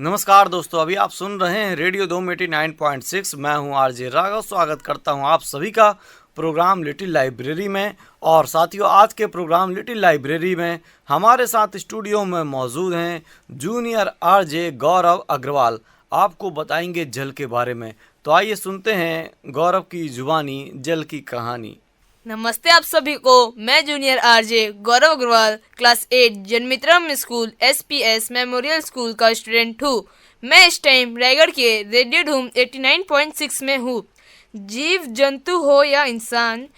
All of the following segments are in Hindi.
नमस्कार दोस्तों, अभी आप सुन रहे हैं रेडियो धूम 89.6। मैं हूं आरजे राघव। स्वागत करता हूं आप सभी का प्रोग्राम लिटिल लाइब्रेरी में। और साथियों, आज के प्रोग्राम लिटिल लाइब्रेरी में हमारे साथ स्टूडियो में मौजूद हैं जूनियर आरजे गौरव अग्रवाल। आपको बताएंगे जल के बारे में। तो आइए सुनते हैं गौरव की जुबानी जल की कहानी। नमस्ते आप सभी को। मैं junior RJ Gaurav Agarwal class 8 Janmitram school SPS memorial school का स्टूडेंट हूँ। मैं इस टाइम रायगढ़ के रेडियो धूम 89.6 में हूँ। जीव जंतु हो या इंसान,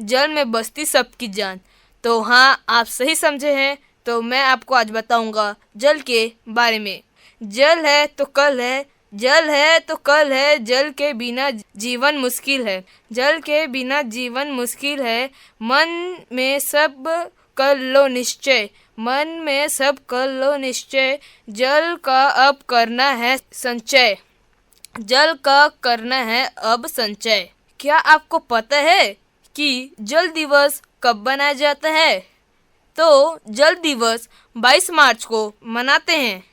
जल में बसती सबकी जान। तो हाँ, आप सही समझे हैं। तो मैं आपको आज बताऊंगा जल के बारे में। जल है तो कल है, जल है तो कल है, जल के बिना जीवन मुश्किल है, जल के बिना जीवन मुश्किल है। मन में सब कर लो निश्चय, मन में सब कर लो निश्चय, जल का अब करना है संचय, जल का करना है अब संचय। क्या आपको पता है कि जल दिवस कब मनाया जाता है? तो जल दिवस 22 मार्च को मनाते हैं।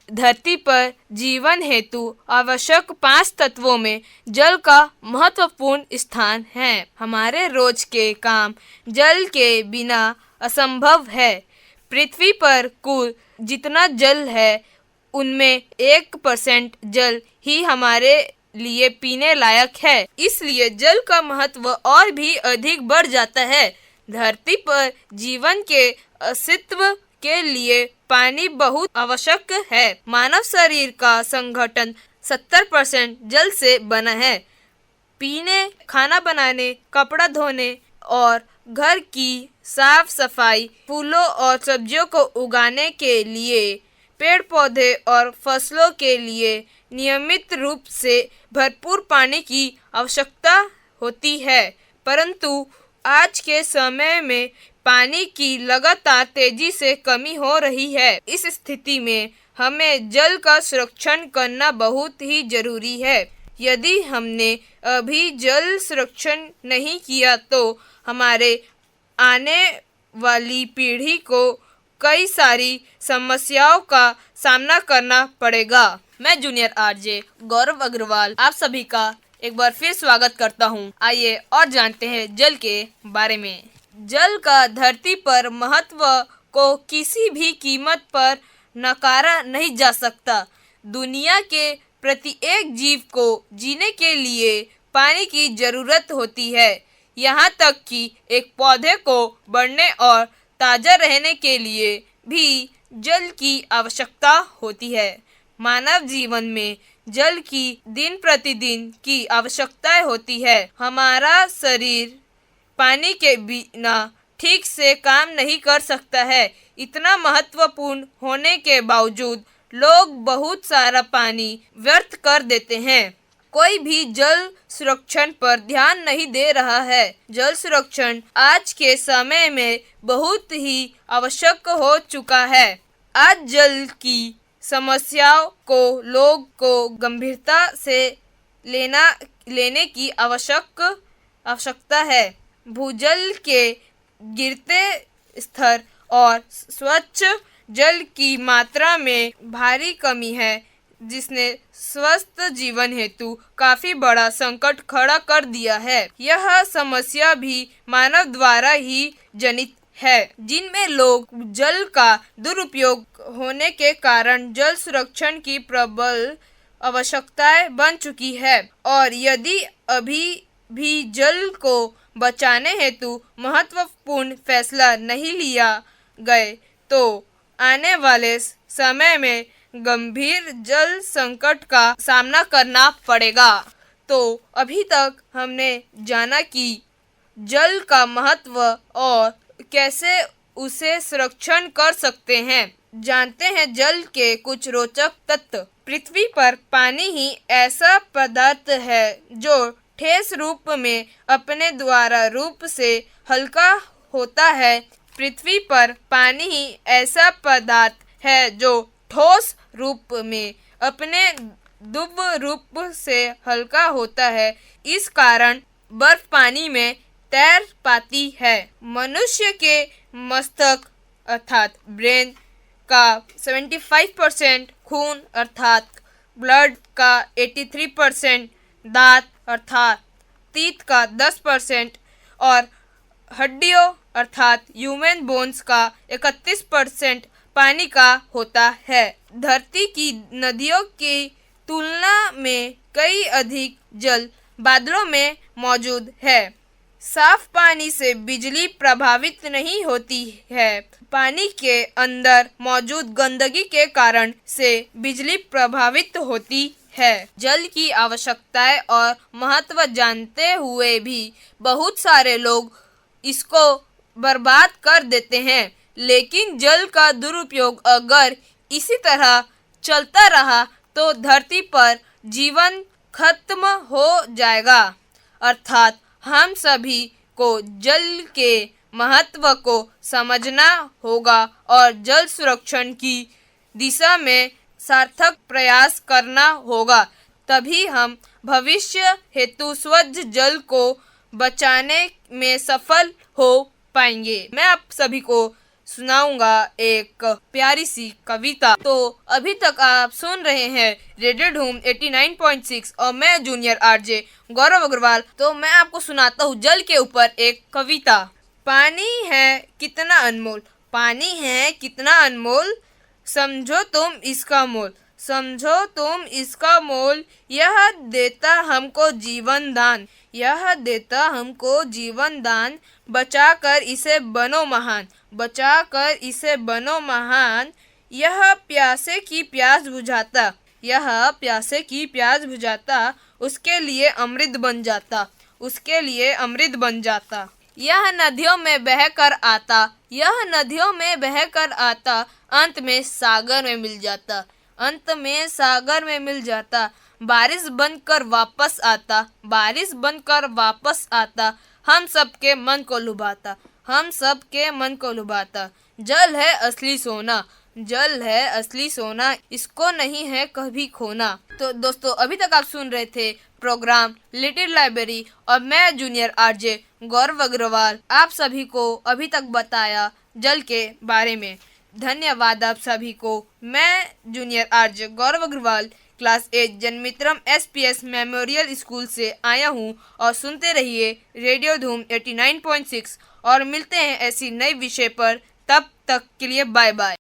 धरती पर जीवन हेतु आवश्यक 5 तत्वों में जल का महत्वपूर्ण स्थान है। हमारे रोज के काम जल के बिना असंभव है। पृथ्वी पर कुल जितना जल है उनमें 1% जल ही हमारे लिए पीने लायक है। इसलिए जल का महत्व और भी अधिक बढ़ जाता है। धरती पर जीवन के अस्तित्व के लिए पानी बहुत आवश्यक है। मानव शरीर का संगठन 70% जल से बना है। पीने, खाना बनाने, कपड़ा धोने और घर की साफ सफाई, फूलों और सब्जियों को उगाने के लिए, पेड़ पौधे और फसलों के लिए नियमित रूप से भरपूर पानी की आवश्यकता होती है। परंतु आज के समय में पानी की लगातार तेजी से कमी हो रही है। इस स्थिति में हमें जल का संरक्षण करना बहुत ही जरूरी है। यदि हमने अभी जल संरक्षण नहीं किया तो हमारे आने वाली पीढ़ी को कई सारी समस्याओं का सामना करना पड़ेगा। मैं जूनियर आरजे गौरव अग्रवाल आप सभी का एक बार फिर स्वागत करता हूँ। आइए और जानते हैं जल के बारे में। जल का धरती पर महत्व को किसी भी कीमत पर नकारा नहीं जा सकता। दुनिया के प्रत्येक जीव को जीने के लिए पानी की जरूरत होती है। यहाँ तक कि एक पौधे को बढ़ने और ताजा रहने के लिए भी जल की आवश्यकता होती है। मानव जीवन में जल की दिन प्रतिदिन की आवश्यकता होती है। हमारा शरीर पानी के बिना ठीक से काम नहीं कर सकता है। इतना महत्वपूर्ण होने के बावजूद लोग बहुत सारा पानी व्यर्थ कर देते हैं। कोई भी जल संरक्षण पर ध्यान नहीं दे रहा है। जल संरक्षण आज के समय में बहुत ही आवश्यक हो चुका है। आज जल की समस्याओं को लोग को गंभीरता से लेने की आवश्यकता है। भूजल के गिरते स्तर और स्वच्छ जल की मात्रा में भारी कमी है, जिसने स्वस्थ जीवन हेतु काफी बड़ा संकट खड़ा कर दिया है। यह समस्या भी मानव द्वारा ही जनित है, जिनमें लोग जल का दुरुपयोग होने के कारण जल संरक्षण की प्रबल आवश्यकताएं बन चुकी है। और यदि अभी भी जल को बचाने हेतु महत्वपूर्ण फैसला नहीं लिया गए तो आने वाले समय में गंभीर जल संकट का सामना करना पड़ेगा। तो अभी तक हमने जाना कि जल का महत्व और कैसे उसे संरक्षण कर सकते हैं। जानते हैं जल के कुछ रोचक तथ्य। पृथ्वी पर पानी ही ऐसा पदार्थ है जो ठोस रूप में अपने द्वारा रूप से हल्का होता है। पृथ्वी पर पानी ही ऐसा पदार्थ है जो ठोस रूप में अपने द्रव रूप से हल्का होता है। इस कारण बर्फ पानी में तैर पाती है। मनुष्य के मस्तक अर्थात ब्रेन का 75% खून अर्थात ब्लड का 83%, दांत अर्थात टीथ का 10% और हड्डियों अर्थात ह्यूमन बोन्स का 31% पानी का होता है। धरती की नदियों की तुलना में कई अधिक जल बादलों में मौजूद है। साफ पानी से बिजली प्रभावित नहीं होती है। पानी के अंदर मौजूद गंदगी के कारण से बिजली प्रभावित होती है। जल की आवश्यकताएं और महत्व जानते हुए भी बहुत सारे लोग इसको बर्बाद कर देते हैं। लेकिन जल का दुरुपयोग अगर इसी तरह चलता रहा तो धरती पर जीवन खत्म हो जाएगा। अर्थात हम सभी को जल के महत्व को समझना होगा और जल संरक्षण की दिशा में सार्थक प्रयास करना होगा। तभी हम भविष्य हेतु स्वच्छ जल को बचाने में सफल हो पाएंगे। मैं आप सभी को सुनाऊंगा एक प्यारी सी कविता। तो अभी तक आप सुन रहे हैं रेडियो धूम 89.6 और मैं जूनियर आरजे गौरव अग्रवाल। तो मैं आपको सुनाता हूँ जल के ऊपर एक कविता। पानी है कितना अनमोल, पानी है कितना अनमोल, समझो तुम इसका मोल, समझो तुम इसका मोल। यह देता हमको जीवन दान, यह देता हमको जीवन दान। बचा कर इसे बनो महान, बचा कर इसे बनो महान। यह प्यासे की प्यास बुझाता, यह प्यासे की प्यास बुझाता। उसके लिए अमृत बन जाता, उसके लिए अमृत बन जाता। यह नदियों में बह कर आता, यह नदियों में बह कर आता। अंत में सागर में मिल जाता, अंत में सागर में मिल जाता। बारिश बनकर वापस आता, बारिश बनकर वापस आता। हम सबके मन को लुभाता, हम सबके मन को लुभाता। जल है असली सोना, जल है असली सोना, इसको नहीं है कभी खोना। तो दोस्तों अभी तक आप सुन रहे थे प्रोग्राम लिटिल लाइब्रेरी और मैं जूनियर आरजे गौरव अग्रवाल आप सभी को अभी तक बताया जल के बारे में। धन्यवाद आप सभी को। मैं junior RJ Gaurav Agarwal class 8 Janmitram SPS memorial school से आया हूँ और सुनते रहिए रेडियो धूम 89.6 और मिलते हैं ऐसी नई विषय पर। तब तक के लिए बाय बाय।